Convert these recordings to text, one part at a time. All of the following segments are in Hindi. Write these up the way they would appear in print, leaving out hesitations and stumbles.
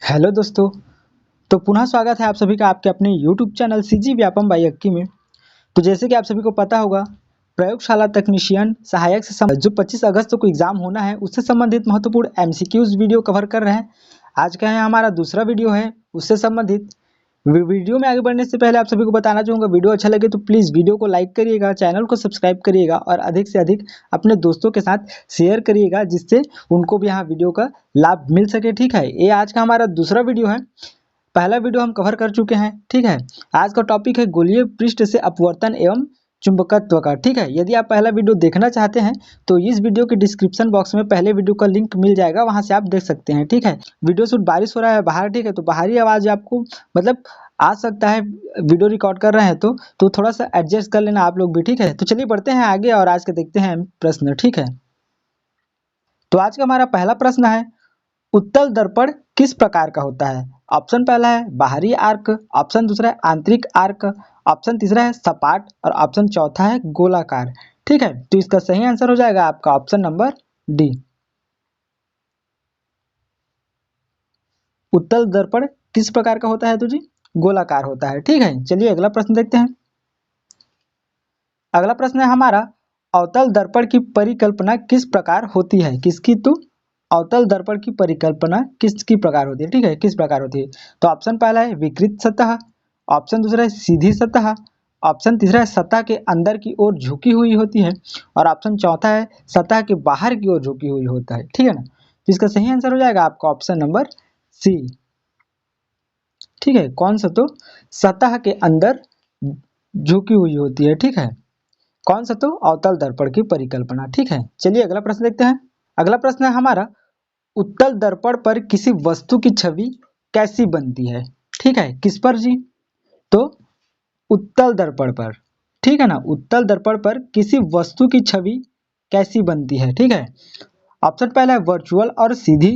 हेलो दोस्तों। तो पुनः स्वागत है आप सभी का आपके अपने YouTube channel CG Vyapam by Akki में। तो जैसे कि आप सभी को पता होगा, प्रयोगशाला तकनीशियन सहायक से जो 25 अगस्त को एग्जाम होना है उससे संबंधित महत्वपूर्ण एमसीक्यूज वीडियो कवर कर रहे हैं। आज का है हमारा दूसरा वीडियो है उससे संबंधित। वीडियो में आगे बढ़ने से पहले आप सभी को बताना चाहूँगा, वीडियो अच्छा लगे तो प्लीज़ वीडियो को लाइक करिएगा, चैनल को सब्सक्राइब करिएगा और अधिक से अधिक अपने दोस्तों के साथ शेयर करिएगा, जिससे उनको भी यहाँ वीडियो का लाभ मिल सके। ठीक है, ये आज का हमारा दूसरा वीडियो है। पहला वीडियो हम कवर कर चुके हैं। ठीक है, आज का टॉपिक है गोलीय पृष्ठ से अपवर्तन एवं चुंबकत्व का। ठीक है, यदि आप पहला वीडियो देखना चाहते हैं तो इस वीडियो के डिस्क्रिप्शन बॉक्स में पहले वीडियो का लिंक मिल जाएगा, वहां से आप देख सकते हैं। ठीक है, वीडियो शूट बारिश हो रहा है बाहर, ठीक है, तो बाहरी आवाज आपको मतलब आ सकता है, वीडियो रिकॉर्ड कर रहे हैं तो थोड़ा सा एडजस्ट कर लेना आप लोग भी। ठीक है, तो चलिए बढ़ते हैं आगे और आज के देखते हैं प्रश्न। ठीक है, तो आज का हमारा पहला प्रश्न है, उत्तल दर्पण किस प्रकार का होता है? ऑप्शन पहला है बाहरी आर्क, ऑप्शन दूसरा है आंतरिक आर्क, ऑप्शन तीसरा है सपाट और ऑप्शन चौथा है गोलाकार। ठीक है, तो इसका सही आंसर हो जाएगा आपका ऑप्शन नंबर डी, उत्तल दर्पण किस प्रकार का होता है? तो जी गोलाकार होता है। ठीक है, चलिए अगला प्रश्न देखते हैं। अगला प्रश्न है हमारा, अवतल दर्पण की परिकल्पना किस प्रकार होती है? किसकी? तो अवतल दर्पण की परिकल्पना किसकी प्रकार होती है? ठीक है, किस प्रकार होती है? तो ऑप्शन पहला है विकृत सतह, ऑप्शन दूसरा है सीधी सतह, ऑप्शन तीसरा है सतह के अंदर की ओर झुकी हुई होती है और ऑप्शन चौथा है सतह के बाहर की ओर झुकी हुई होता है। ठीक है ना, तो इसका सही आंसर हो जाएगा आपका ऑप्शन नंबर सी। ठीक है, कौन सा? तो सतह के अंदर झुकी हुई होती है। ठीक है, कौन सा? तो अवतल दर्पण की परिकल्पना। ठीक है, चलिए अगला प्रश्न देखते हैं। अगला प्रश्न है हमारा, उत्तल दर्पण पर किसी वस्तु की छवि कैसी बनती है? ठीक है, किस पर जी? तो उत्तल दर्पण पर। ठीक है ना, उत्तल दर्पण पर किसी वस्तु की छवि कैसी बनती है? ठीक है, ऑप्शन पहला है वर्चुअल और सीधी,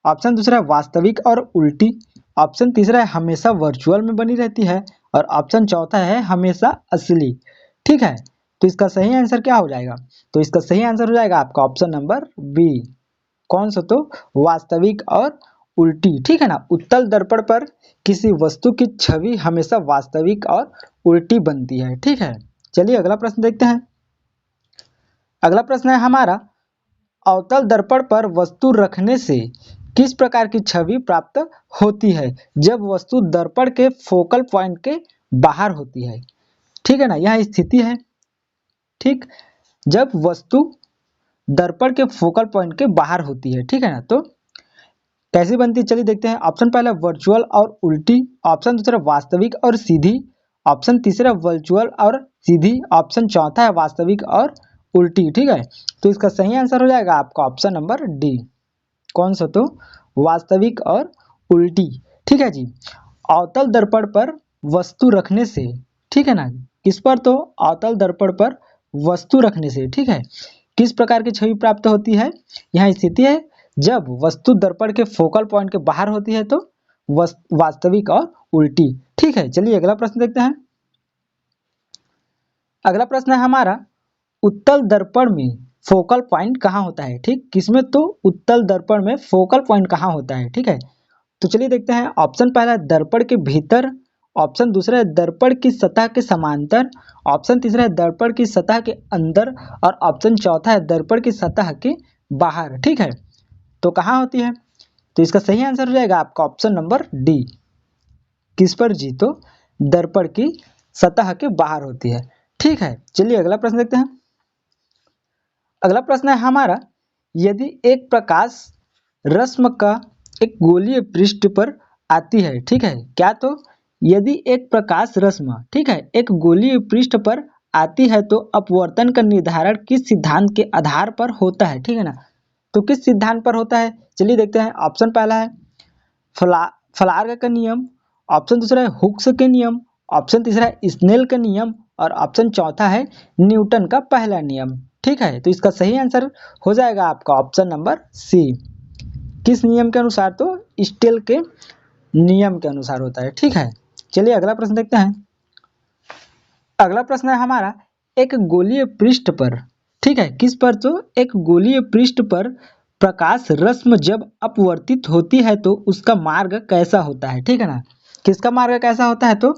ऑप्शन दूसरा है वास्तविक और उल्टी, ऑप्शन तीसरा है हमेशा वर्चुअल में बनी रहती है और ऑप्शन चौथा है हमेशा असली। ठीक है, तो इसका सही आंसर क्या हो जाएगा? तो इसका सही आंसर हो जाएगा आपका ऑप्शन नंबर बी, कौन सा? तो वास्तविक और उल्टी। ठीक है ना, उत्तल दर्पण पर किसी वस्तु की छवि हमेशा वास्तविक और उल्टी बनती है। ठीक है, चलिए अगला प्रश्न देखते हैं। अगला प्रश्न है हमारा, अवतल दर्पण पर वस्तु रखने से किस प्रकार की छवि प्राप्त होती है जब वस्तु दर्पण के फोकल पॉइंट के बाहर होती है? ठीक है ना, यह स्थिति है। ठीक, जब वस्तु दर्पण के फोकल पॉइंट के बाहर होती है। ठीक है ना, तो कैसी बनती है? चलिए देखते हैं। ऑप्शन पहला वर्चुअल और उल्टी, ऑप्शन दूसरा वास्तविक और सीधी, ऑप्शन तीसरा वर्चुअल और सीधी, ऑप्शन चौथा है वास्तविक और उल्टी। ठीक है, तो इसका सही आंसर हो जाएगा आपका ऑप्शन नंबर डी, कौन सा? तो वास्तविक और उल्टी। ठीक है जी, अवतल दर्पण पर वस्तु रखने से, ठीक है ना, किस पर? तो अवतल दर्पण पर वस्तु रखने से, ठीक है, किस प्रकार की छवि प्राप्त होती है? यहाँ स्थिति है, जब वस्तु दर्पण के फोकल पॉइंट के बाहर होती है तो वास्तविक और उल्टी। ठीक है, चलिए अगला प्रश्न देखते हैं। अगला प्रश्न है हमारा, उत्तल दर्पण में फोकल पॉइंट कहाँ होता है? ठीक, किसमें? तो उत्तल दर्पण में फोकल पॉइंट कहाँ होता है? ठीक है, तो चलिए देखते हैं। ऑप्शन पहला है दर्पण के भीतर, ऑप्शन दूसरा है दर्पण की सतह के समांतर, ऑप्शन तीसरा है दर्पण की सतह के अंदर और ऑप्शन चौथा है दर्पण की सतह के बाहर। ठीक है, तो कहाँ होती है? तो इसका सही आंसर हो जाएगा आपका ऑप्शन नंबर डी, किस पर जी? तो दर्पण की सतह के बाहर होती है। ठीक है, चलिए अगला प्रश्न देखते हैं। अगला प्रश्न है हमारा, यदि एक प्रकाश रश्मि का एक गोलीय पृष्ठ पर आती है, ठीक है, क्या? तो यदि एक प्रकाश रश्मि, ठीक है, एक गोलीय पृष्ठ पर आती है तो अपवर्तन का निर्धारण किस सिद्धांत के आधार पर होता है? ठीक है ना, तो किस सिद्धांत पर होता है? चलिए देखते हैं। ऑप्शन पहला है फ्लार्ग का नियम, ऑप्शन दूसरा है हुक्स के नियम, ऑप्शन तीसरा है स्नेल का नियम और ऑप्शन चौथा है न्यूटन का पहला नियम। ठीक है, तो इसका सही आंसर हो जाएगा आपका ऑप्शन नंबर सी, किस नियम के अनुसार? तो स्नेल के नियम के अनुसार होता है। ठीक है, चलिए अगला प्रश्न देखते हैं। अगला प्रश्न है हमारा, एक गोलीय पृष्ठ पर, ठीक है, किस पर? तो एक गोलीय पृष्ठ पर प्रकाश रश्मि जब अपवर्तित होती है तो उसका मार्ग कैसा होता है, ठीक है ना। किसका मार्ग कैसा होता है, तो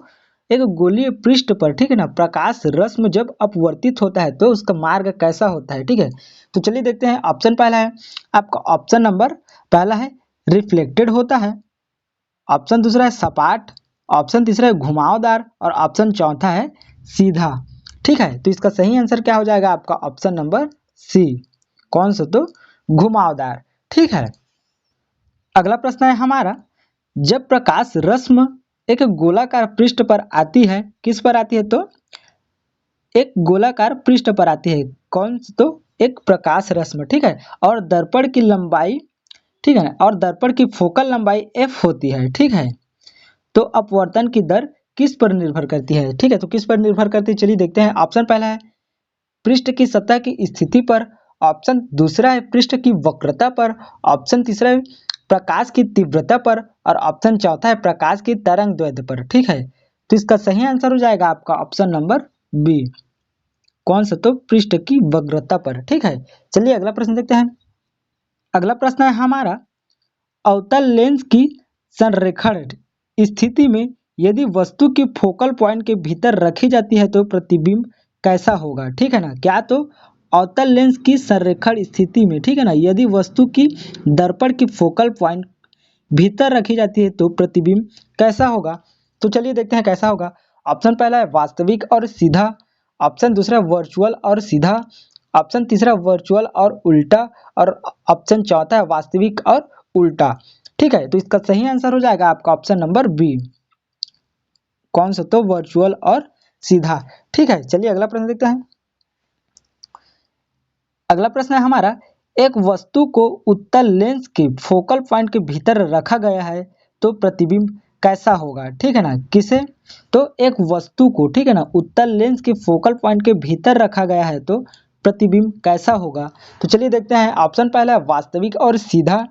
एक गोलीय पृष्ठ पर, ठीक है ना, प्रकाश रश्मि जब अपवर्तित होता है तो उसका मार्ग कैसा होता है, ठीक है। तो चलिए देखते हैं। ऑप्शन पहला है आपका, ऑप्शन नंबर पहला है रिफ्लेक्टेड होता है, ऑप्शन दूसरा है सपाट, ऑप्शन तीसरा है घुमावदार और ऑप्शन चौथा है सीधा, ठीक है। तो इसका सही आंसर क्या हो जाएगा आपका, ऑप्शन नंबर सी। कौन सा, तो घुमावदार, ठीक है। अगला प्रश्न है हमारा, जब प्रकाश रश्मि एक गोलाकार पृष्ठ पर आती है, किस पर आती है, तो एक गोलाकार पृष्ठ पर आती है, कौन सा, तो एक प्रकाश रश्मि, ठीक है। और दर्पण की लंबाई, ठीक है ना, और दर्पण की फोकल लंबाई f होती है, ठीक है। तो अपवर्तन की दर किस पर निर्भर करती है, ठीक है। तो किस पर निर्भर करती है, चलिए देखते हैं। ऑप्शन पहला है पृष्ठ की सतह की स्थिति पर, ऑप्शन दूसरा है पृष्ठ की वक्रता पर, ऑप्शन तीसरा है प्रकाश की तीव्रता पर और ऑप्शन चौथा है प्रकाश की तरंग दैर्ध्य पर, ठीक है। तो इसका सही आंसर हो जाएगा आपका ऑप्शन नंबर बी। कौन सा, तो पृष्ठ की वक्रता पर, ठीक है। चलिए अगला प्रश्न देखते हैं। अगला प्रश्न है हमारा, अवतल लेंस की संरेखण स्थिति में यदि वस्तु की फोकल पॉइंट के भीतर रखी जाती है तो प्रतिबिंब कैसा होगा, ठीक है ना। क्या, तो अवतल लेंस की संरेखण स्थिति में, ठीक है ना, यदि वस्तु की दर्पण की फोकल पॉइंट भीतर रखी जाती है तो प्रतिबिंब कैसा होगा। तो चलिए देखते हैं कैसा होगा। ऑप्शन पहला है वास्तविक और सीधा, ऑप्शन दूसरा वर्चुअल और सीधा, ऑप्शन तीसरा वर्चुअल और उल्टा और ऑप्शन चौथा है वास्तविक और उल्टा, ठीक है। तो इसका सही आंसर हो जाएगा आपका ऑप्शन नंबर बी। कौन सा, तो वर्चुअल और सीधा, ठीक है। चलिए अगला प्रश्न देखते हैं। अगला प्रश्न है हमारा, एक वस्तु को उत्तल लेंस के फोकल पॉइंट के भीतर रखा गया है तो प्रतिबिंब कैसा होगा, ठीक है ना। किसे, तो एक वस्तु को, ठीक है ना, उत्तल लेंस के फोकल पॉइंट के भीतर रखा गया है तो प्रतिबिंब कैसा होगा। तो चलिए देखते हैं। ऑप्शन पहला है वास्तविक और सीधा,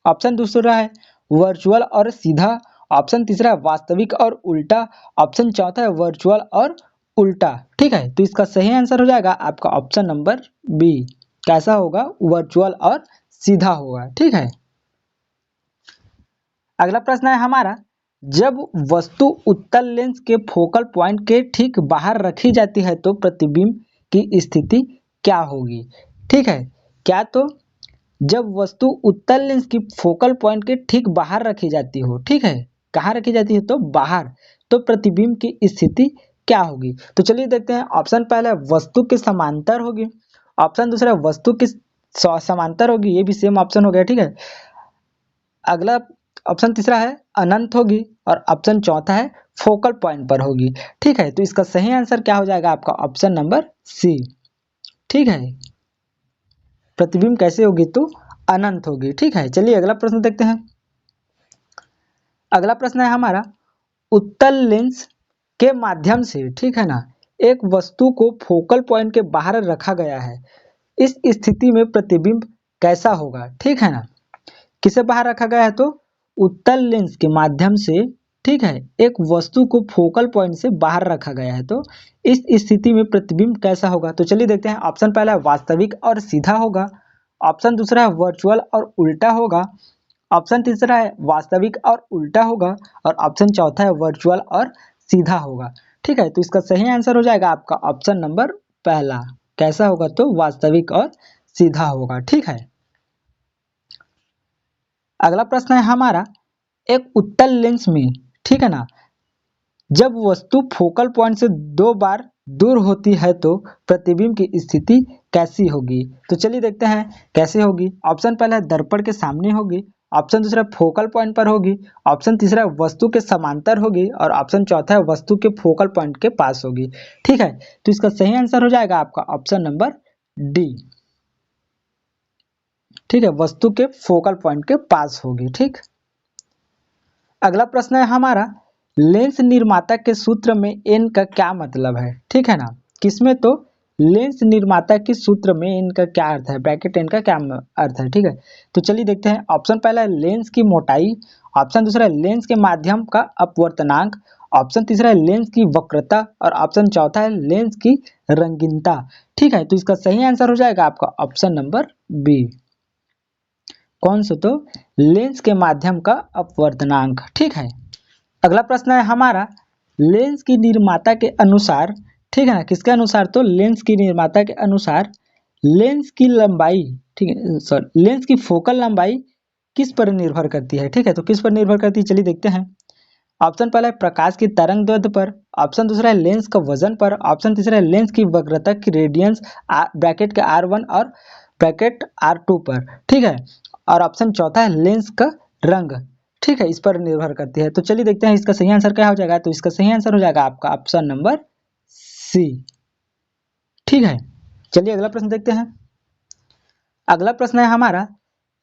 ऑप्शन दूसरा है वर्चुअल और सीधा, ऑप्शन तीसरा है वास्तविक और उल्टा, ऑप्शन चौथा है वर्चुअल और उल्टा, ठीक है। तो इसका सही आंसर हो जाएगा आपका ऑप्शन नंबर बी। कैसा होगा, वर्चुअल और सीधा होगा, ठीक है। अगला प्रश्न है हमारा, जब वस्तु उत्तल लेंस के फोकल पॉइंट के ठीक बाहर रखी जाती है तो प्रतिबिंब की स्थिति क्या होगी, ठीक है। क्या, तो जब वस्तु उत्तल लेंस की फोकल पॉइंट के ठीक बाहर रखी जाती हो, ठीक है, कहाँ रखी जाती है, तो बाहर, तो प्रतिबिंब की स्थिति क्या होगी। तो चलिए देखते हैं। ऑप्शन पहला वस्तु के समांतर होगी, ऑप्शन दूसरा वस्तु के समांतर होगी, ये भी सेम ऑप्शन हो गया, ठीक है। अगला ऑप्शन तीसरा है अनंत होगी और ऑप्शन चौथा है फोकल पॉइंट पर होगी, ठीक है। तो इसका सही आंसर क्या हो जाएगा आपका ऑप्शन नंबर सी, ठीक है। प्रतिबिंब कैसे होगी, तो अनंत होगी, ठीक है। चलिए अगला प्रश्न देखते हैं। अगला प्रश्न है हमारा, उत्तल लेंस के माध्यम से, ठीक है ना, एक वस्तु को फोकल पॉइंट के बाहर रखा गया है, इस स्थिति में प्रतिबिंब कैसा होगा, ठीक है ना। किसे बाहर रखा गया है, तो उत्तल लेंस के माध्यम से, ठीक है, एक वस्तु को फोकल पॉइंट से बाहर रखा गया है तो इस स्थिति में प्रतिबिंब कैसा होगा। तो चलिए देखते हैं। ऑप्शन पहला है वास्तविक और सीधा होगा, ऑप्शन दूसरा है वर्चुअल और उल्टा होगा, ऑप्शन तीसरा है वास्तविक और उल्टा होगा और ऑप्शन चौथा है वर्चुअल और सीधा होगा, ठीक है। तो इसका सही आंसर हो जाएगा आपका ऑप्शन नंबर पहला। कैसा होगा, तो वास्तविक और सीधा होगा, ठीक है। अगला प्रश्न है हमारा, एक उत्तल लेंस में, ठीक है ना, जब वस्तु फोकल पॉइंट से दो बार दूर होती है तो प्रतिबिंब की स्थिति कैसी होगी। तो चलिए देखते हैं कैसे होगी। ऑप्शन पहला है दर्पण के सामने होगी, ऑप्शन दूसरा फोकल पॉइंट पर होगी, ऑप्शन तीसरा वस्तु के समांतर होगी और ऑप्शन चौथा है वस्तु के फोकल पॉइंट के पास होगी, ठीक है। तो इसका सही आंसर हो जाएगा आपका ऑप्शन नंबर डी, ठीक है, वस्तु के फोकल पॉइंट के पास होगी, ठीक। अगला प्रश्न है हमारा, लेंस निर्माता के सूत्र में एन का क्या मतलब है, ठीक है ना। किसमें, तो लेंस निर्माता के सूत्र में एन का क्या अर्थ है, ब्रैकेट एन का क्या अर्थ है, ठीक है। तो चलिए देखते हैं। ऑप्शन पहला है लेंस की मोटाई, ऑप्शन दूसरा है लेंस के माध्यम का अपवर्तनांक, ऑप्शन तीसरा है लेंस की वक्रता और ऑप्शन चौथा है लेंस की रंगीनता, ठीक है। तो इसका सही आंसर हो जाएगा आपका ऑप्शन नंबर बी। कौन सा? तो लेंस के माध्यम का अपवर्तनांक। ठीक है। अगला प्रश्न है हमारा, लेंस की निर्माता के अनुसार, ठीक है ना, किसके अनुसार? तो लेंस की निर्माता के अनुसार लेंस की लंबाई, ठीक है सॉरी, लेंस की फोकल लंबाई किस पर निर्भर करती है? ठीक है, तो किस पर निर्भर करती है, चलिए देखते हैं। ऑप्शन पहला है प्रकाश की तरंग दैर्ध्य पर, ऑप्शन दूसरा है लेंस का वजन पर, ऑप्शन तीसरा है लेंस की वक्रता की रेडियंस ब्रैकेट के R1 और ब्रैकेट R2 पर, ठीक है, और ऑप्शन चौथा है लेंस का रंग, ठीक है, इस पर निर्भर करती है। तो चलिए देखते हैं इसका सही आंसर क्या हो जाएगा। तो इसका सही आंसर हो जाएगा आपका ऑप्शन नंबर सी। ठीक है, चलिए अगला प्रश्न देखते हैं। अगला प्रश्न है हमारा,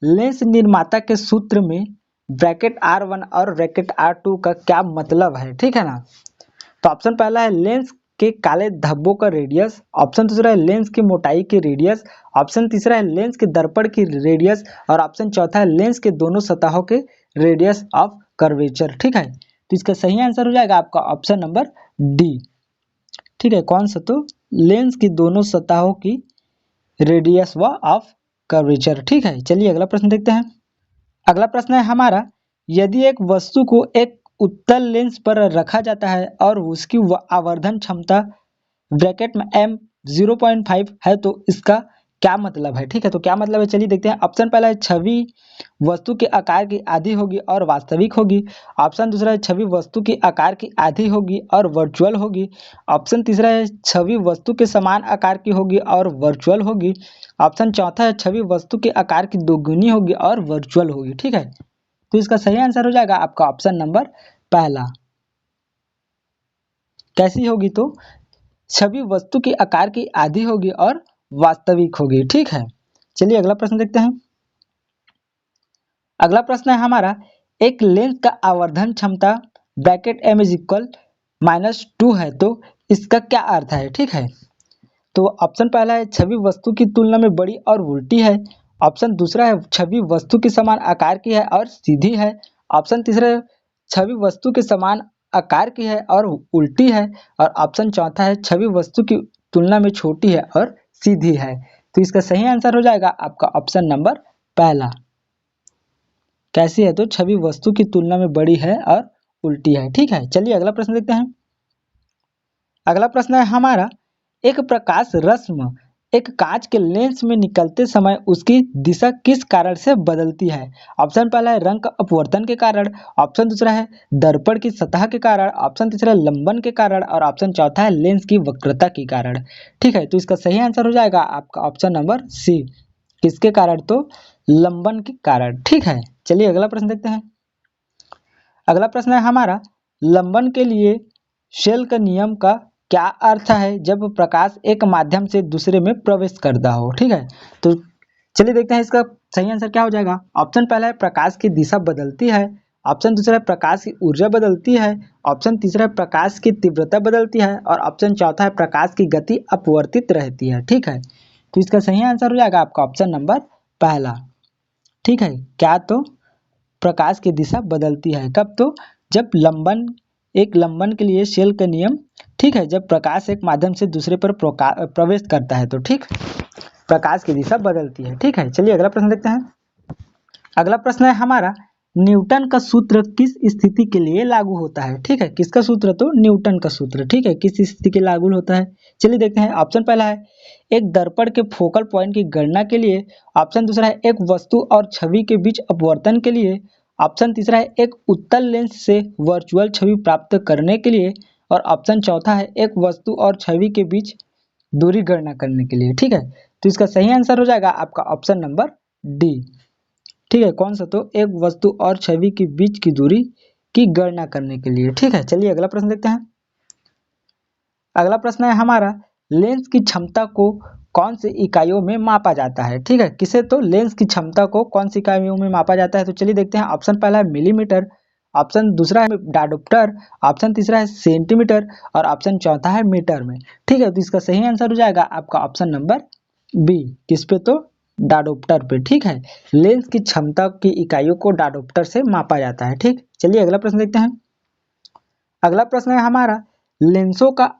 लेंस निर्माता के सूत्र में ब्रैकेट R1 और ब्रैकेट R2 का क्या मतलब है? ठीक है ना। तो ऑप्शन पहला है लेंस के काले धब्बों का रेडियस, ऑप्शन दूसरा है लेंस की मोटाई की रेडियस, ऑप्शन तीसरा है लेंस के दर्पण की रेडियस, और ऑप्शन चौथा है लेंस के दोनों सतहों के रेडियस ऑफ कर्वेचर। ठीक है, तो इसका सही आंसर हो जाएगा आपका ऑप्शन नंबर डी। ठीक है, कौन सा? तो लेंस की दोनों सतहों की रेडियस व ऑफ कर्वेचर। ठीक है, चलिए अगला प्रश्न देखते हैं। अगला प्रश्न है हमारा, यदि एक वस्तु को एक उत्तल लेंस पर रखा जाता है और उसकी आवर्धन क्षमता ब्रैकेट में m 0.5 है तो इसका क्या मतलब है? ठीक है, तो क्या मतलब है, चलिए देखते हैं। ऑप्शन पहला है छवि वस्तु के आकार की आधी होगी और वास्तविक होगी, ऑप्शन दूसरा है छवि वस्तु के आकार की आधी होगी और वर्चुअल होगी, ऑप्शन तीसरा है छवि वस्तु के समान आकार की होगी और वर्चुअल होगी, ऑप्शन चौथा है छवि वस्तु के आकार की दोगुनी होगी और वर्चुअल होगी। ठीक है, तो इसका सही आंसर हो जाएगा आपका ऑप्शन नंबर पहला। कैसी होगी? तो छवि वस्तु के आकार की आधी होगी और वास्तविक होगी। ठीक है, चलिए अगला प्रश्न देखते हैं। अगला प्रश्न है हमारा, एक लेंस का आवर्धन क्षमता ब्रैकेट m इज इक्वल -2 है तो इसका क्या अर्थ है? ठीक है, तो ऑप्शन पहला है छवि वस्तु की तुलना में बड़ी और उल्टी है, ऑप्शन दूसरा है छवि वस्तु के समान आकार की है और सीधी है, ऑप्शन तीसरा है छवि वस्तु के समान आकार की है और उल्टी है, और ऑप्शन चौथा है छवि वस्तु की तुलना में छोटी है और सीधी है। तो इसका सही आंसर हो जाएगा आपका ऑप्शन नंबर पहला। कैसी है? तो छवि वस्तु की तुलना में बड़ी है और उल्टी है। ठीक है, चलिए अगला प्रश्न देखते हैं। अगला प्रश्न है हमारा, एक प्रकाश रश्मि एक कांच के लेंस में निकलते समय उसकी दिशा किस कारण से बदलती है? ऑप्शन पहला है रंग का अपवर्तन के कारण, ऑप्शन दूसरा है दर्पण की सतह के कारण, ऑप्शन तीसरा है लंबन के कारण, और ऑप्शन चौथा है लेंस की वक्रता के कारण। ठीक है, तो इसका सही आंसर हो जाएगा आपका ऑप्शन नंबर सी। किसके कारण? तो लंबन के कारण। ठीक है, चलिए अगला प्रश्न देखते हैं। अगला प्रश्न है हमारा, लंबन के लिए शेल का नियम का क्या अर्थ है जब प्रकाश एक माध्यम से दूसरे में प्रवेश करता हो? ठीक है, तो चलिए देखते हैं इसका सही आंसर क्या हो जाएगा। ऑप्शन पहला है प्रकाश की दिशा बदलती है, ऑप्शन दूसरा है प्रकाश की ऊर्जा बदलती है, ऑप्शन तीसरा है प्रकाश की तीव्रता बदलती है, और ऑप्शन चौथा है प्रकाश की गति अपवर्तित रहती है। ठीक है, तो इसका सही आंसर हो जाएगा आपका ऑप्शन नंबर पहला। ठीक है, क्या? तो प्रकाश की दिशा बदलती है कब? तो जब लंबन के लिए शेल का नियम, ठीक है, जब प्रकाश एक माध्यम से दूसरे पर प्रवेश करता है तो ठीक प्रकाश की दिशा बदलती है। ठीक है, चलिए अगला प्रश्न देखते हैं। अगला प्रश्न है हमारा, न्यूटन का सूत्र किस स्थिति के लिए लागू होता है? ठीक है, किसका सूत्र? तो न्यूटन का सूत्र। ठीक है, किस स्थिति के लागू होता है? चलिए देखते हैं। ऑप्शन पहला है एक दर्पण के फोकल पॉइंट की गणना के लिए, ऑप्शन दूसरा है एक वस्तु और छवि के बीच अपवर्तन के लिए, ऑप्शन तीसरा है एक उत्तल लेंस से वर्चुअल छवि प्राप्त करने के लिए, और ऑप्शन चौथा है एक वस्तु और छवि के बीच दूरी गणना करने के लिए। ठीक है, तो इसका सही आंसर हो जाएगा आपका ऑप्शन नंबर डी। ठीक है, कौन सा? तो एक वस्तु और छवि के बीच की दूरी की गणना करने के लिए। ठीक है, चलिए अगला प्रश्न देखते हैं। अगला प्रश्न है हमारा, लेंस की क्षमता को कौन सी इकाइयों में मापा जाता है? ठीक है, किसे? तो लेंस की क्षमता को कौन सी इकाइयों में मापा जाता है? तो चलिए देखते हैं। ऑप्शन पहला है मिलीमीटर, ऑप्शन दूसरा है डायोप्टर, ऑप्शन तीसरा है सेंटीमीटर, और ऑप्शन चौथा है मीटर में। ठीक है, तो इसका सही आंसर हो जाएगा आपका ऑप्शन नंबर बी। किस पे? तो डायोप्टर पे। ठीक है, लेंस की क्षमता की इकाइयों को डायोप्टर से मापा जाता है। ठीक, चलिए अगला प्रश्न देखते हैं। अगला प्रश्न है हमारा, लेंसों का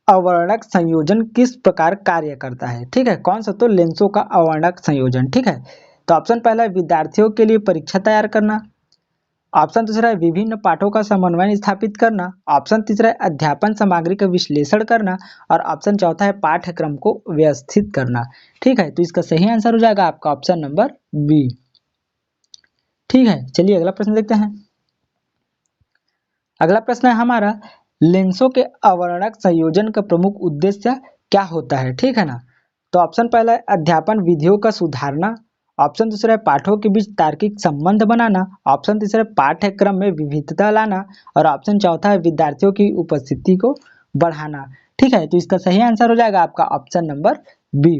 अवर्णक संयोजन किस प्रकार कार्य करता है? ठीक है, कौन सा? तो लेंसों का अवर्णक संयोजन। ठीक है, तो ऑप्शन पहला है विद्यार्थियों के लिए परीक्षा तैयार करना। ऑप्शन दूसरा है विभिन्न पाठों का समन्वय स्थापित करना। ऑप्शन तीसरा है अध्यापन सामग्री का विश्लेषण करना। और ऑप्शन चौथा है पाठ्यक्रम को व्यवस्थित करना। ठीक है, तो इसका सही आंसर हो जाएगा आपका ऑप्शन नंबर बी। ठीक है, चलिए अगला प्रश्न देखते हैं। अगला प्रश्न है हमारा, लेंसों के अवर्णक संयोजन का प्रमुख उद्देश्य क्या होता है। ठीक है ना। तो ऑप्शन पहला है अध्यापन विधियों का सुधारना। ऑप्शन दूसरा है पाठों के बीच तार्किक संबंध बनाना। ऑप्शन तीसरा है पाठ्यक्रम में विविधता लाना। और ऑप्शन चौथा है विद्यार्थियों की उपस्थिति को बढ़ाना। ठीक है, तो इसका सही आंसर हो जाएगा आपका ऑप्शन नंबर बी।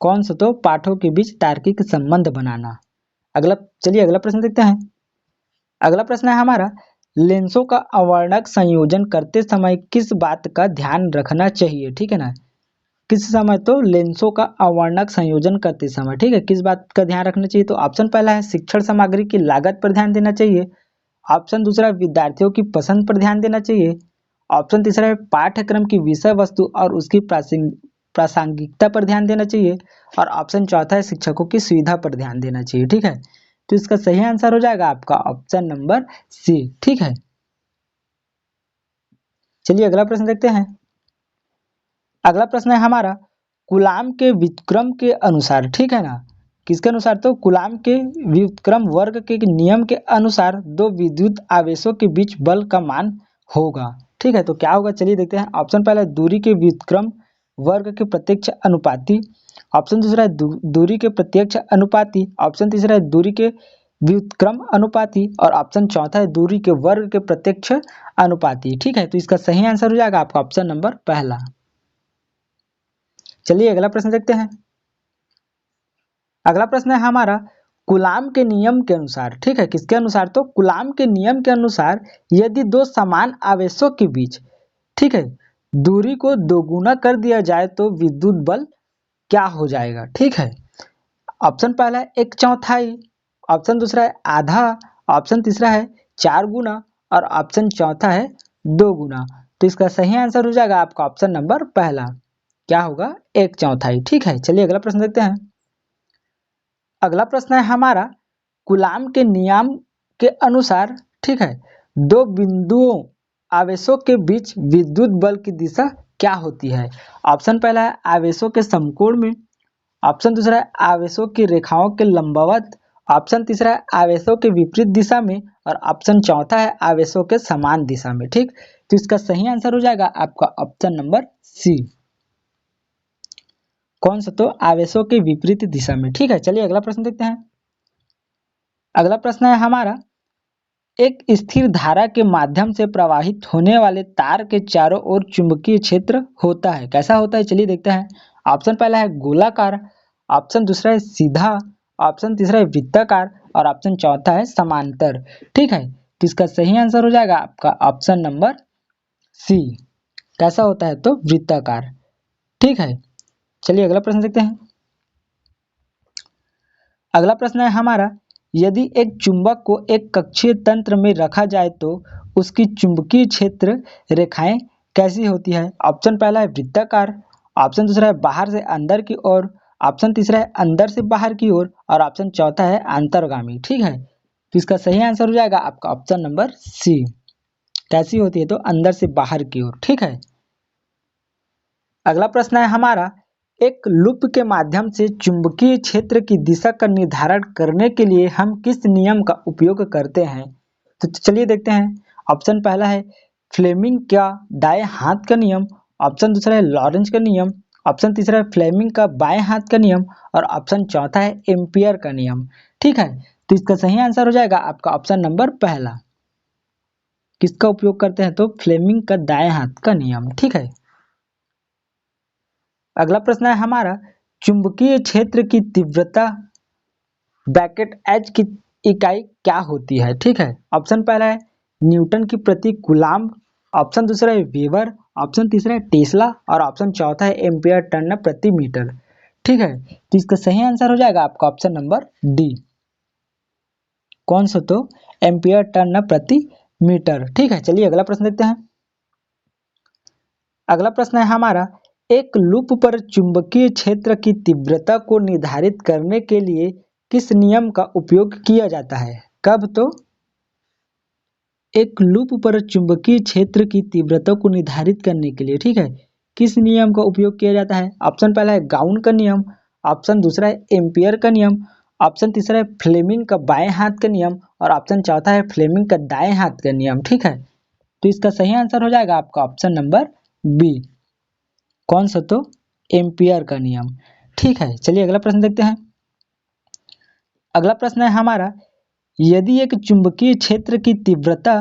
कौन सा? तो पाठों के बीच तार्किक संबंध बनाना। अगला, चलिए अगला प्रश्न देखते हैं। अगला प्रश्न है हमारा, लेंसों का अवर्णक संयोजन करते समय किस बात का ध्यान रखना चाहिए। ठीक है ना। किस समय? तो लेंसों का अवर्णक संयोजन करते समय, ठीक है, किस बात का ध्यान रखना चाहिए। तो ऑप्शन पहला है शिक्षण सामग्री की लागत पर ध्यान देना चाहिए। ऑप्शन दूसरा है विद्यार्थियों की पसंद पर ध्यान देना चाहिए। ऑप्शन तीसरा है पाठ्यक्रम की विषय वस्तु और उसकी प्रासंगिकता पर ध्यान देना चाहिए। और ऑप्शन चौथा है शिक्षकों की सुविधा पर ध्यान देना चाहिए। ठीक है, तो इसका सही आंसर हो जाएगा आपका ऑप्शन नंबर सी। ठीक है, चलिए अगला प्रश्न देखते हैं। अगला प्रश्न है हमारा, कूलाम के व्युत्क्रम के अनुसार, ठीक है ना, किसके अनुसार? तो कूलाम के व्युत्क्रम वर्ग के नियम के अनुसार दो विद्युत आवेशों के बीच बल का मान होगा। ठीक है, तो क्या होगा, चलिए देखते हैं। ऑप्शन पहला है दूरी के व्युत्क्रम वर्ग के प्रत्यक्ष अनुपाती। ऑप्शन दूसरा है दूरी के प्रत्यक्ष अनुपाती। ऑप्शन तीसरा है दूरी के व्युत्क्रम अनुपाती। और ऑप्शन चौथा है दूरी के वर्ग के प्रत्यक्ष अनुपाती। ठीक है, तो इसका सही आंसर हो जाएगा आपका ऑप्शन नंबर पहला। चलिए अगला प्रश्न देखते हैं। अगला प्रश्न है हमारा, कूलाम के नियम के अनुसार, ठीक है, किसके अनुसार? तो कूलाम के नियम के अनुसार यदि दो समान आवेशों के बीच, ठीक है, दूरी को दोगुना कर दिया जाए तो विद्युत बल क्या हो जाएगा। ठीक है, ऑप्शन पहला है 1/4, ऑप्शन दूसरा है आधा, ऑप्शन तीसरा है 4 गुना और ऑप्शन चौथा है 2 गुना। तो इसका सही आंसर हो जाएगा आपका ऑप्शन नंबर पहला, क्या होगा, 1/4। ठीक है, चलिए अगला प्रश्न देखते हैं। अगला प्रश्न है हमारा, कूलाम के नियम के अनुसार, ठीक है, दो बिंदुओं आवेशों के बीच विद्युत बल की दिशा क्या होती है। ऑप्शन पहला है आवेशों के समकोण में। ऑप्शन दूसरा है आवेशों की रेखाओं के लंबवत। ऑप्शन तीसरा है आवेशों के विपरीत दिशा में। और ऑप्शन चौथा है आवेशों के समान दिशा में। ठीक, तो इसका सही आंसर हो जाएगा आपका ऑप्शन नंबर सी। कौन सा? तो आवेशों के विपरीत दिशा में। ठीक है, चलिए अगला प्रश्न देखते हैं। अगला प्रश्न है हमारा, एक स्थिर धारा के माध्यम से प्रवाहित होने वाले तार के चारों ओर चुंबकीय क्षेत्र होता है, कैसा होता है, चलिए देखते हैं। ऑप्शन पहला है गोलाकार। ऑप्शन दूसरा है सीधा। ऑप्शन तीसरा है वृत्ताकार। और ऑप्शन चौथा है समांतर। ठीक है, तो इसका सही आंसर हो जाएगा आपका ऑप्शन नंबर सी। कैसा होता है? तो वृत्ताकार। ठीक है, चलिए अगला प्रश्न देखते हैं। अगला प्रश्न है हमारा, यदि एक चुंबक को एक कक्षीय तंत्र में रखा जाए तो उसकी चुंबकीय क्षेत्र रेखाएं कैसी होती है। ऑप्शन पहला है वृत्ताकार। ऑप्शन दूसरा है बाहर से अंदर की ओर। ऑप्शन तीसरा है अंदर से बाहर की ओर। और ऑप्शन चौथा है अंतर्गामी। ठीक है, तो इसका सही आंसर हो जाएगा आपका ऑप्शन नंबर सी। कैसी होती है? तो अंदर से बाहर की ओर। ठीक है, अगला प्रश्न है हमारा, एक लूप के माध्यम से चुंबकीय क्षेत्र की दिशा का निर्धारण करने के लिए हम किस नियम का उपयोग करते हैं। तो चलिए देखते हैं। ऑप्शन पहला है फ्लेमिंग का दाएं हाथ का नियम। ऑप्शन दूसरा है लॉरेंज का नियम। ऑप्शन तीसरा है फ्लेमिंग का बाएं हाथ का नियम। और ऑप्शन चौथा है एम्पियर का नियम। ठीक है, तो इसका सही आंसर हो जाएगा आपका ऑप्शन नंबर पहला। किसका उपयोग करते हैं? तो फ्लेमिंग का दाएं हाथ का नियम। ठीक है, अगला प्रश्न है हमारा, चुंबकीय क्षेत्र की तीव्रता ब्रैकेट एच की इकाई क्या होती है। ठीक है, ऑप्शन पहला है न्यूटन की प्रति कूलाम। ऑप्शन दूसरा है वेबर। ऑप्शन तीसरा है टेस्ला। और ऑप्शन चौथा है एम्पियर टन प्रति मीटर। ठीक है, तो इसका सही आंसर हो जाएगा आपका ऑप्शन नंबर डी। कौन सा? तो एम्पियर टन प्रति मीटर। ठीक है, चलिए अगला प्रश्न देखते हैं। अगला प्रश्न है हमारा, एक लूप पर चुंबकीय क्षेत्र की तीव्रता को निर्धारित करने के लिए किस नियम का उपयोग किया जाता है? कब? तो एक लूप पर चुंबकीय क्षेत्र की तीव्रता को निर्धारित करने के लिए, ठीक है, किस नियम का उपयोग किया जाता है? ऑप्शन पहला है गाउन का नियम, ऑप्शन दूसरा है एम्पियर का नियम, ऑप्शन तीसरा है फ्लेमिंग का बाएं हाथ का नियम और ऑप्शन चौथा है फ्लेमिंग का दाएं हाथ का नियम। ठीक है, तो इसका सही आंसर हो जाएगा आपका ऑप्शन नंबर बी। कौन सा? तो एम्पियर का नियम। ठीक है, चलिए अगला प्रश्न देखते हैं। अगला प्रश्न है हमारा, यदि एक चुंबकीय क्षेत्र की तीव्रता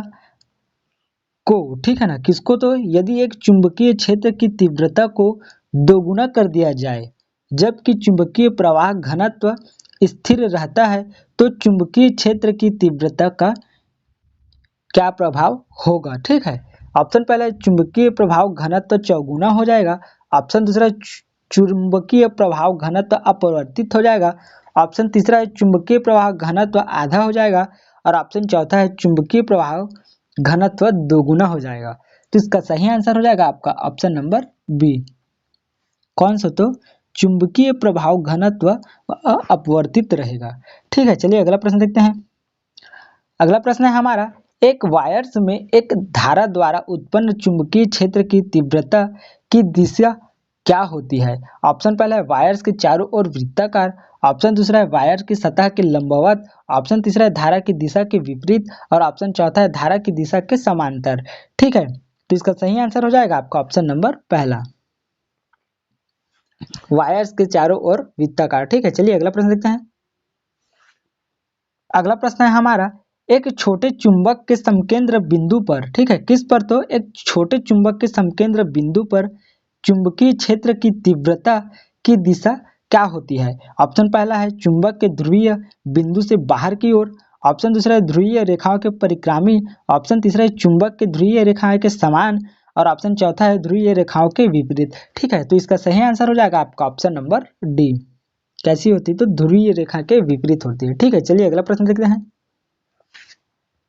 को, ठीक है ना, किसको? तो यदि एक चुंबकीय क्षेत्र की तीव्रता को दोगुना कर दिया जाए जबकि चुंबकीय प्रवाह घनत्व स्थिर रहता है तो चुंबकीय क्षेत्र की तीव्रता का क्या प्रभाव होगा? ठीक है, ऑप्शन पहला चुंबकीय प्रभाव घनत्व चौगुना हो जाएगा, ऑप्शन दूसरा चुंबकीय प्रभाव घनत्व अपरिवर्तित हो जाएगा, ऑप्शन तीसरा है चुंबकीय प्रवाह घनत्व आधा हो जाएगा और ऑप्शन चौथा है चुंबकीय प्रवाह घनत्व दोगुना हो जाएगा। तो इसका सही आंसर हो जाएगा आपका ऑप्शन नंबर बी। कौन सा? तो चुंबकीय प्रभाव घनत्व अपवर्तित रहेगा। ठीक है, चलिए अगला प्रश्न देखते हैं। अगला प्रश्न है हमारा, एक वायर्स में एक धारा द्वारा उत्पन्न चुंबकीय क्षेत्र की तीव्रता की दिशा क्या होती है? ऑप्शन पहला है वायर्स के चारों ओर वृत्ताकार, ऑप्शन दूसरा है वायर की सतह के लंबवत, ऑप्शन तीसरा है धारा की दिशा के विपरीत और ऑप्शन चौथा है धारा की दिशा के समांतर। ठीक है, तो इसका सही आंसर हो जाएगा आपका ऑप्शन नंबर पहला, वायर्स के चारों ओर वृत्ताकार। ठीक है, चलिए अगला प्रश्न देखते हैं। अगला प्रश्न है हमारा, एक छोटे चुंबक के समकेंद्र बिंदु पर, ठीक है, किस पर? तो एक छोटे चुंबक के समकेंद्र बिंदु पर चुंबकीय क्षेत्र की तीव्रता की दिशा क्या होती है? ऑप्शन पहला है चुंबक के ध्रुवीय बिंदु से बाहर की ओर, ऑप्शन दूसरा है ध्रुवीय रेखाओं के परिक्रामी, ऑप्शन तीसरा है चुंबक के ध्रुवीय रेखाओं के समान और ऑप्शन चौथा है ध्रुवीय रेखाओं के विपरीत। ठीक है, तो इसका सही आंसर हो जाएगा आपका ऑप्शन नंबर डी। कैसी होती है? तो ध्रुवीय रेखा के विपरीत होती है। ठीक है, चलिए अगला प्रश्न देखते हैं।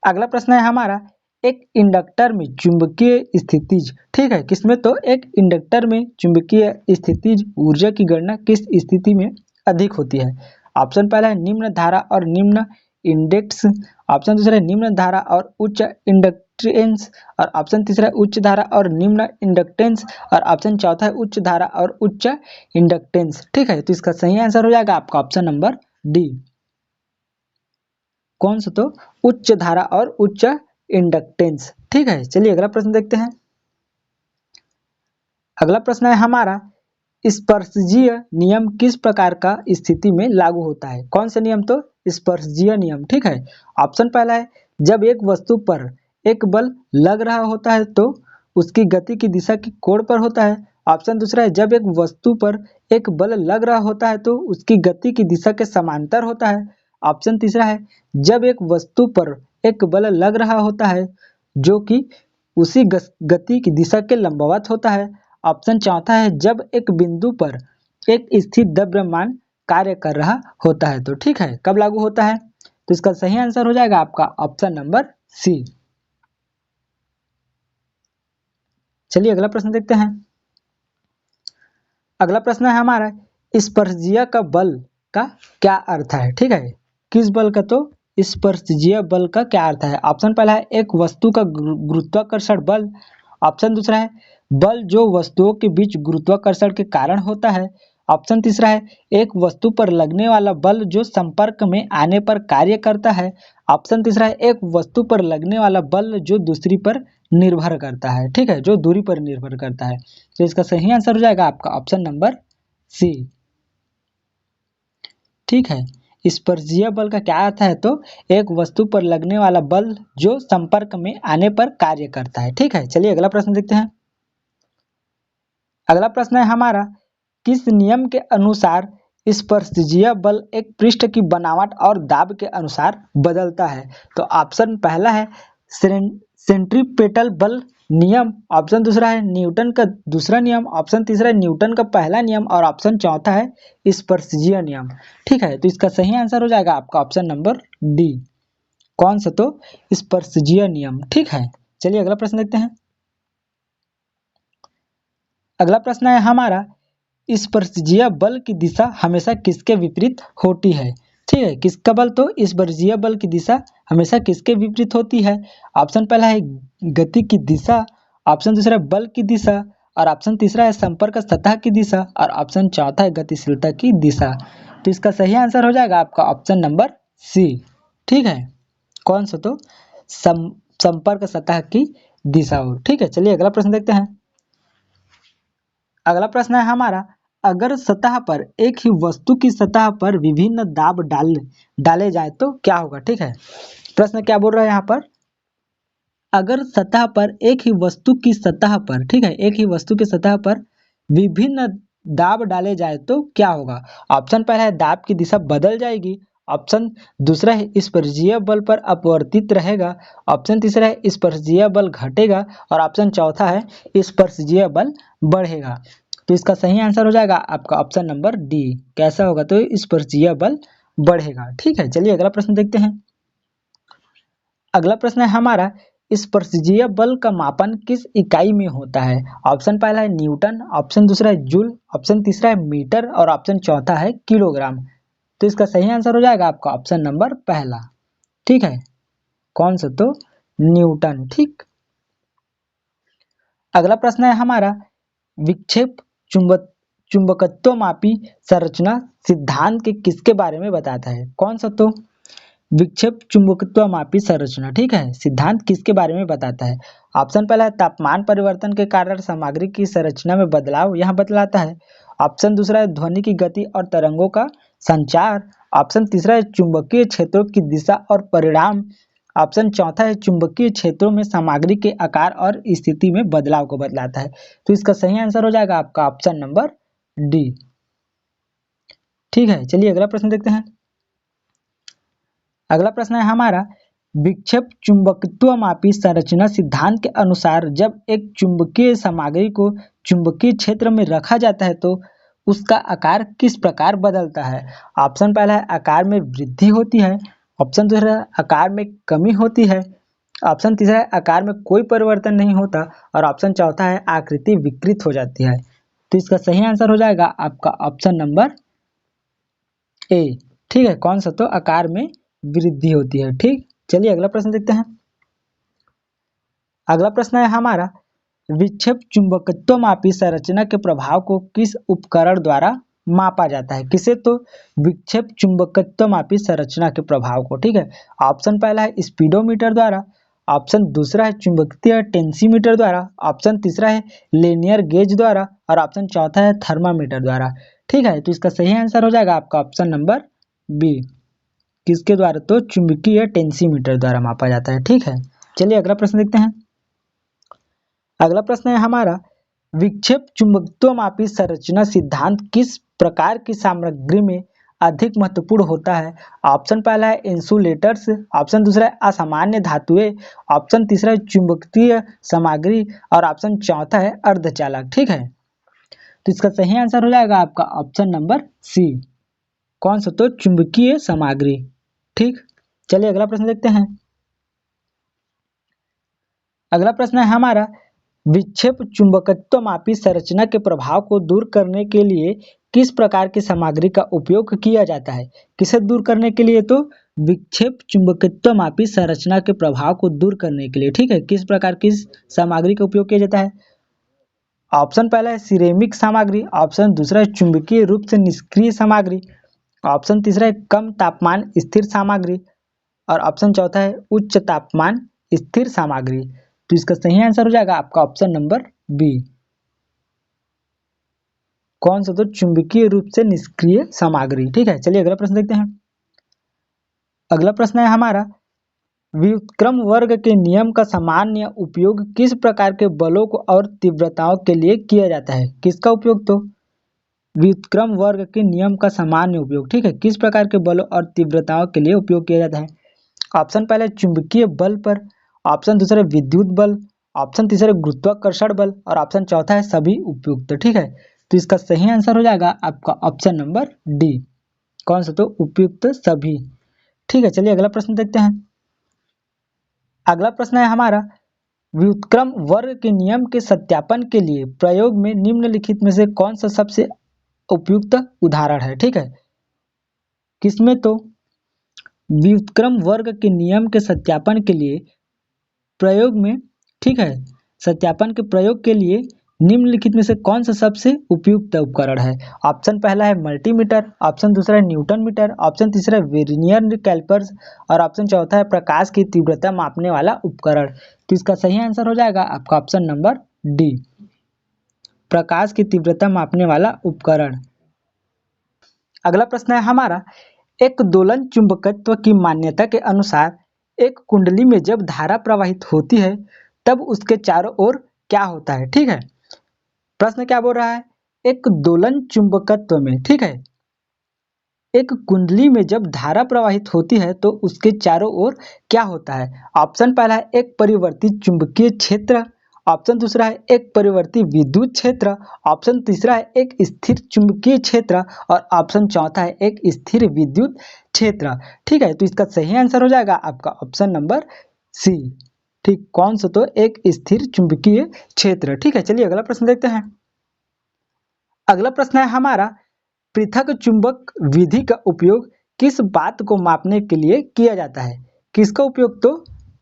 अगला प्रश्न है हमारा, एक इंडक्टर में चुंबकीय स्थितिज, ठीक है, किसमें? तो एक इंडक्टर में चुंबकीय स्थितिज ऊर्जा की गणना किस स्थिति में अधिक होती है? ऑप्शन पहला है निम्न धारा और निम्न इंडेक्स, ऑप्शन दूसरा है निम्न धारा और उच्च इंडक्टेंस और ऑप्शन तीसरा है उच्च धारा और निम्न इंडक्टेंस और ऑप्शन चौथा है उच्च धारा और उच्च इंडक्टेंस। ठीक है, तो इसका सही आंसर हो जाएगा आपका ऑप्शन नंबर डी। कौन सा? तो उच्च धारा और उच्च इंडक्टेंस। ठीक है, चलिए अगला प्रश्न देखते हैं। अगला प्रश्न है हमारा, स्पर्शजीय नियम किस प्रकार का स्थिति में लागू होता है? कौन सा नियम? तो स्पर्शजीय नियम। ठीक है, ऑप्शन पहला है जब एक वस्तु पर एक बल लग रहा होता है तो उसकी गति की दिशा की कोण पर होता है, ऑप्शन दूसरा है जब एक वस्तु पर एक बल लग रहा होता है तो उसकी गति की दिशा के समांतर होता है, ऑप्शन तीसरा है जब एक वस्तु पर एक बल लग रहा होता है जो कि उसी गति की दिशा के लंबवत होता है, ऑप्शन चौथा है जब एक बिंदु पर एक स्थिर द्रव्यमान कार्य कर रहा होता है। तो ठीक है, कब लागू होता है? तो इसका सही आंसर हो जाएगा आपका ऑप्शन नंबर सी। चलिए अगला प्रश्न देखते हैं। अगला प्रश्न है हमारा, स्पर्शजीय का बल का क्या अर्थ है? ठीक है, किस बल का? तो स्पर्शजीय बल का क्या अर्थ है? ऑप्शन पहला है एक वस्तु का गुरुत्वाकर्षण बल, ऑप्शन दूसरा है बल जो वस्तुओं के बीच गुरुत्वाकर्षण के कारण होता है, ऑप्शन तीसरा है एक वस्तु पर लगने वाला बल जो संपर्क में आने पर कार्य करता है, ऑप्शन तीसरा है एक वस्तु पर लगने वाला बल जो दूसरी पर निर्भर करता है। ठीक है, जो दूरी पर निर्भर करता है। तो इसका सही आंसर हो जाएगा आपका ऑप्शन नंबर सी। ठीक है, स्पर्शजीय बल का क्या अर्थ है? तो एक वस्तु पर लगने वाला बल जो संपर्क में आने पर कार्य करता है। ठीक है, चलिए अगला प्रश्न देखते हैं। अगला प्रश्न है हमारा, किस नियम के अनुसार स्पर्शजीय बल एक पृष्ठ की बनावट और दाब के अनुसार बदलता है? तो ऑप्शन पहला है सेंट्रीपेटल बल नियम, ऑप्शन दूसरा है न्यूटन का दूसरा नियम, ऑप्शन तीसरा है न्यूटन का पहला नियम और ऑप्शन चौथा है स्पर्शजीय नियम। ठीक है, तो इसका सही आंसर हो जाएगा आपका ऑप्शन नंबर डी। कौन सा? तो स्पर्शजीय नियम। ठीक है, चलिए अगला प्रश्न देखते हैं। अगला प्रश्न है हमारा, स्पर्शजीय बल की दिशा हमेशा किसके विपरीत होती है? ठीक है, किसका बल? तो स्पर्शजीय बल की दिशा हमेशा किसके विपरीत होती है? ऑप्शन पहला है गति की दिशा, ऑप्शन दूसरा है बल की दिशा, और ऑप्शन तीसरा है संपर्क सतह की दिशा, और ऑप्शन चौथा है गतिशीलता की दिशा। तो इसका सही आंसर हो जाएगा आपका ऑप्शन नंबर सी। ठीक है, कौन सा? तो संपर्क सतह की दिशा हो। ठीक है, चलिए अगला प्रश्न देखते हैं। अगला प्रश्न है हमारा, अगर सतह पर एक ही वस्तु की सतह पर विभिन्न दाब डाले जाए तो क्या होगा? ठीक है, प्रश्न क्या बोल रहा है यहाँ पर, अगर सतह पर एक ही वस्तु की सतह पर, ठीक है, एक ही वस्तु की सतह पर विभिन्न दाब डाले जाए तो क्या होगा? ऑप्शन पहला है दाब की दिशा बदल जाएगी, ऑप्शन दूसरा है स्पर्शजीय बल पर अपवर्तित रहेगा, ऑप्शन तीसरा है स्पर्शजीय बल घटेगा, और ऑप्शन चौथा है स्पर्शजीय बल बढ़ेगा। तो इसका सही आंसर हो जाएगा आपका ऑप्शन नंबर डी। कैसा होगा? तो स्पर्शजीय बल बढ़ेगा। ठीक है, चलिए अगला प्रश्न देखते हैं। अगला प्रश्न है हमारा, स्पर्शजीय बल का मापन किस इकाई में होता है? ऑप्शन पहला है न्यूटन, ऑप्शन दूसरा है जूल, ऑप्शन तीसरा है मीटर, और ऑप्शन चौथा है किलोग्राम। तो इसका सही आंसर हो जाएगा आपका ऑप्शन नंबर पहला। ठीक है, कौन सा? तो न्यूटन। ठीक, अगला प्रश्न है हमारा, विक्षेप चुंबकत्वमापी संरचना सिद्धांत के किसके बारे में बताता है? कौन सा? तो विक्षेप चुंबकत्वमापी संरचना, ठीक है, सिद्धांत किसके बारे में बताता है? ऑप्शन पहला है तापमान परिवर्तन के कारण सामग्री की संरचना में बदलाव यह बतलाता है, ऑप्शन दूसरा है ध्वनि की गति और तरंगों का संचार, ऑप्शन तीसरा है चुंबकीय क्षेत्रों की दिशा और परिणाम, ऑप्शन चौथा है चुंबकीय क्षेत्रों में सामग्री के आकार और स्थिति में बदलाव को बतलाता है। तो इसका सही आंसर हो जाएगा आपका ऑप्शन नंबर डी। ठीक है, चलिए अगला प्रश्न देखते हैं। अगला प्रश्न है हमारा, विक्षेप चुंबकत्वमापी संरचना सिद्धांत के अनुसार जब एक चुंबकीय सामग्री को चुंबकीय क्षेत्र में रखा जाता है तो उसका आकार किस प्रकार बदलता है? ऑप्शन पहला है आकार में वृद्धि होती है, ऑप्शन दूसरा है आकार में कमी होती है, ऑप्शन तीसरा है आकार में कोई परिवर्तन नहीं होता, और ऑप्शन चौथा है आकृति विकृत हो जाती है। तो इसका सही आंसर हो जाएगा आपका ऑप्शन नंबर ए। ठीक है, कौन सा? तो आकार में वृद्धि होती है। ठीक, चलिए अगला प्रश्न देखते हैं। अगला प्रश्न है हमारा, विक्षेप चुंबकत्वमापी संरचना के प्रभाव को किस उपकरण द्वारा मापा जाता है? किसे? तो विक्षेप चुंबकत्वमापी संरचना के प्रभाव को। ठीक है, ऑप्शन पहला है स्पीडोमीटर द्वारा, ऑप्शन दूसरा है चुंबकीय टेंसीमीटर द्वारा, ऑप्शन तीसरा है लिनियर गेज द्वारा, और ऑप्शन चौथा है थर्मामीटर द्वारा। ठीक है, तो इसका सही आंसर हो जाएगा आपका ऑप्शन नंबर बी। किसके द्वारा? तो चुंबकीय टेंसीमीटर द्वारा मापा जाता है। ठीक है, चलिए अगला प्रश्न देखते हैं। अगला प्रश्न है हमारा, विक्षेप चुंबकत्वमापी संरचना सिद्धांत किस प्रकार की सामग्री में अधिक महत्वपूर्ण होता है? ऑप्शन पहला है इंसुलेटर्स, ऑप्शन दूसरा है असामान्य धातुएं, ऑप्शन तीसरा है चुंबकीय सामग्री, और ऑप्शन चौथा है अर्धचालक। ठीक है, तो इसका सही आंसर हो जाएगा आपका ऑप्शन नंबर सी। कौन सा? तो चुंबकीय सामग्री। ठीक, चलिए अगला प्रश्न देखते हैं। अगला प्रश्न है हमारा, विक्षेप चुंबकत्वमापी संरचना के प्रभाव को दूर करने के लिए किस प्रकार की सामग्री का उपयोग किया जाता है? किसे दूर करने के लिए? तो विक्षेप चुंबकत्वमापी संरचना के प्रभाव को दूर करने के लिए, ठीक है, किस प्रकार की सामग्री का उपयोग किया जाता है? ऑप्शन पहला है सिरेमिक सामग्री, ऑप्शन दूसरा है चुंबकीय रूप से निष्क्रिय सामग्री, ऑप्शन तीसरा है कम तापमान स्थिर सामग्री, और ऑप्शन चौथा है उच्च तापमान स्थिर सामग्री। तो इसका सही आंसर हो जाएगा आपका ऑप्शन नंबर बी। कौन सा? तो चुंबकीय रूप से निष्क्रिय सामग्री। ठीक है, चलिए अगला प्रश्न देखते हैं। अगला प्रश्न है हमारा, व्युत्क्रम वर्ग के नियम का सामान्य उपयोग किस प्रकार के बलों को और तीव्रताओं के लिए किया जाता है? किसका उपयोग? तो व्युत्क्रम वर्ग के नियम का सामान्य उपयोग, ठीक है, किस प्रकार के बलों और तीव्रताओं के लिए उपयोग किया जाता है? ऑप्शन पहले चुंबकीय बल पर, ऑप्शन दूसरा विद्युत बल, ऑप्शन तीसरा गुरुत्वाकर्षण बल, और ऑप्शन चौथा है सभी उपयुक्त। ठीक है, तो इसका सही आंसर हो जाएगा आपका ऑप्शन नंबर डी। कौन सा? तो उपयुक्त सभी। ठीक है, चलिए अगला प्रश्न देखते हैं। अगला प्रश्न है हमारा, व्युत्क्रम वर्ग के नियम के सत्यापन के लिए प्रयोग में निम्नलिखित में से कौन सा सबसे उपयुक्त उदाहरण है। ठीक है, किसमें? तो व्युत्क्रम वर्ग के नियम के सत्यापन के लिए प्रयोग में, ठीक है, सत्यापन के प्रयोग के लिए निम्नलिखित में से कौन सा सबसे उपयुक्त उपकरण है। ऑप्शन पहला है मल्टीमीटर, ऑप्शन दूसरा है न्यूटन मीटर, ऑप्शन तीसरा है वर्नियर कैलिपर्स और ऑप्शन चौथा है प्रकाश की तीव्रता मापने वाला उपकरण। तो इसका सही आंसर हो जाएगा आपका ऑप्शन नंबर डी, प्रकाश की तीव्रता मापने वाला उपकरण। अगला प्रश्न है हमारा, एक दोलन चुंबकत्व की मान्यता के अनुसार एक कुंडली में जब धारा प्रवाहित होती है तब उसके चारों ओर क्या होता है। ठीक है, प्रश्न क्या बोल रहा है, एक दोलन चुंबकत्व में, ठीक है, एक कुंडली में जब धारा प्रवाहित होती है तो उसके चारों ओर क्या होता है। ऑप्शन पहला है एक परिवर्ती चुंबकीय क्षेत्र, ऑप्शन दूसरा है एक परिवर्ती विद्युत क्षेत्र, ऑप्शन तीसरा है एक स्थिर चुंबकीय क्षेत्र और ऑप्शन चौथा है एक स्थिर विद्युत क्षेत्र। ठीक है, तो इसका सही आंसर हो जाएगा आपका ऑप्शन नंबर सी। ठीक, कौन सा? तो एक स्थिर चुंबकीय क्षेत्र। ठीक है, चलिए अगला प्रश्न देखते हैं। अगला प्रश्न है हमारा, पृथक चुंबक विधि का उपयोग किस बात को मापने के लिए किया जाता है। किसका उपयोग? तो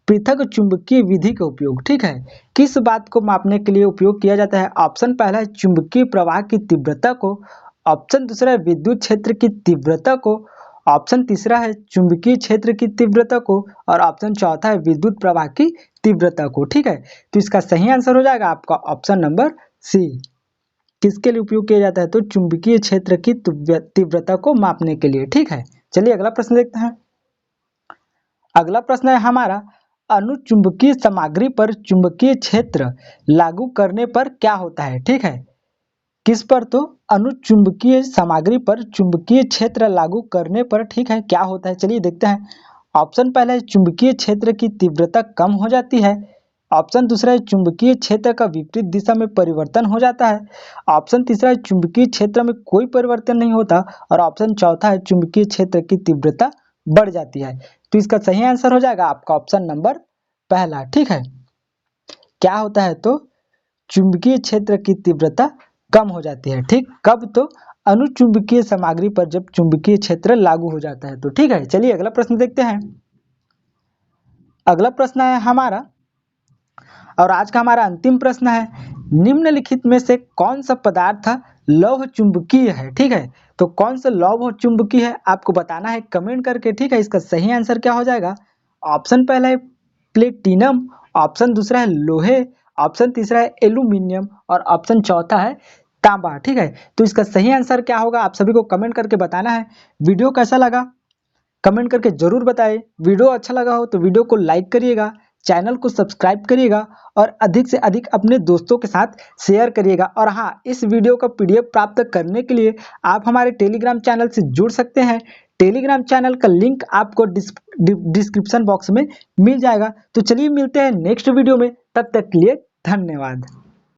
पृथक चुंबकीय विधि का उपयोग, ठीक है, किस बात को मापने के लिए उपयोग किया जाता है। ऑप्शन पहला है चुंबकीय प्रवाह की तीव्रता को, ऑप्शन दूसरा है विद्युत क्षेत्र की तीव्रता को, ऑप्शन तीसरा है चुंबकीय क्षेत्र की तीव्रता को और ऑप्शन चौथा है विद्युत प्रवाह की तीव्रता को। ठीक है, तो इसका सही आंसर हो जाएगा आपका ऑप्शन नंबर सी। किसके लिए उपयोग किया जाता है? तो चुंबकीय क्षेत्र की तीव्रता को मापने के लिए। ठीक है, चलिए अगला प्रश्न देखते हैं। अगला प्रश्न है हमारा, अनुचुंबकीय सामग्री पर चुंबकीय क्षेत्र लागू करने पर क्या होता है। ठीक है, किस पर? तो अनुचुंबकीय सामग्री पर चुंबकीय क्षेत्र लागू करने पर, ठीक है, क्या होता है, चलिए देखते हैं। ऑप्शन पहला है चुंबकीय क्षेत्र की तीव्रता कम हो जाती है, ऑप्शन दूसरा है चुंबकीय क्षेत्र का विपरीत दिशा में परिवर्तन हो जाता है, ऑप्शन तीसरा है चुंबकीय क्षेत्र में कोई परिवर्तन नहीं होता और ऑप्शन चौथा है चुंबकीय क्षेत्र की तीव्रता बढ़ जाती है। तो इसका सही आंसर हो जाएगा आपका ऑप्शन नंबर पहला। ठीक है, क्या होता है? तो चुंबकीय क्षेत्र की तीव्रता कम हो जाती है। ठीक, कब? तो अनुचुंबकीय सामग्री पर जब चुंबकीय क्षेत्र लागू हो जाता है तो। ठीक है, चलिए अगला प्रश्न देखते हैं। अगला प्रश्न है हमारा, और आज का हमारा अंतिम प्रश्न है, निम्नलिखित में से कौन सा पदार्थ लौह चुंबकीय है। ठीक है, तो कौन सा लौह चुंबकीय है आपको बताना है कमेंट करके। ठीक है, इसका सही आंसर क्या हो जाएगा। ऑप्शन पहला है प्लेटिनम, ऑप्शन दूसरा है लोहे, ऑप्शन तीसरा है एल्यूमिनियम और ऑप्शन चौथा है तांबा। ठीक है, तो इसका सही आंसर क्या होगा आप सभी को कमेंट करके बताना है। वीडियो कैसा लगा कमेंट करके जरूर बताएं। वीडियो अच्छा लगा हो तो वीडियो को लाइक करिएगा, चैनल को सब्सक्राइब करिएगा और अधिक से अधिक अपने दोस्तों के साथ शेयर करिएगा। और हाँ, इस वीडियो का PDF प्राप्त करने के लिए आप हमारे टेलीग्राम चैनल से जुड़ सकते हैं। टेलीग्राम चैनल का लिंक आपको डिस्क्रिप्शन बॉक्स में मिल जाएगा। तो चलिए मिलते हैं नेक्स्ट वीडियो में, तब तक के लिए धन्यवाद।